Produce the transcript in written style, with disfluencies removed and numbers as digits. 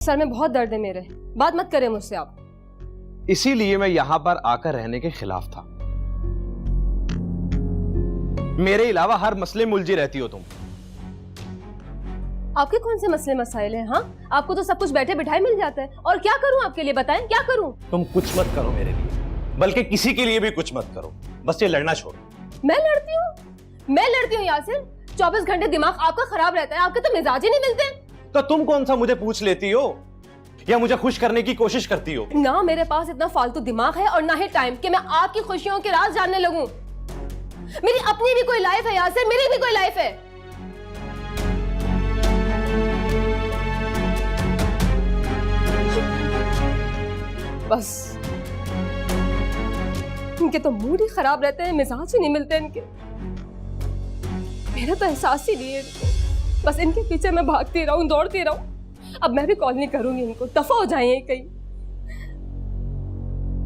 Sir में बहुत दर्द है मेरे, बात मत करें मुझसे आप। इसीलिए मैं यहां पर आकर रहने के खिलाफ था। मेरे अलावा हर मसले में उलझी रहती हो तुम। आपके कौन से मसले मसाइल हैं? हाँ, आपको तो सब कुछ बैठे बिठाए मिल जाता है। और क्या करूं आपके लिए, बताएं क्या करूं? तुम कुछ मत करो मेरे लिए, बल्कि किसी के लिए भी कुछ मत करो। बस ये लड़ना छोड़ो। मैं लड़ती हूँ यासिर? 24 घंटे दिमाग आपका खराब रहता है, आपके तो मिजाज ही नहीं मिलते। तो तुम कौन सा मुझे पूछ लेती हो या मुझे खुश करने की कोशिश करती हो? ना मेरे पास इतना फालतू दिमाग है और ना ही टाइम कि मैं आपकी खुशियों के राज जानने लगूं। मेरी अपनी भी कोई लाइफ है यासिर, मेरी भी कोई लाइफ है। बस इनके तो मूड ही खराब रहते हैं, मिजाज ही नहीं मिलते इनके। मेरा तो एहसास ही नहीं है इनको। बस इनके पीछे मैं भागती रहूं, दौड़ती रहूं। अब मैं भी कॉल नहीं करूंगी इनको, दफा हो जाए कहीं।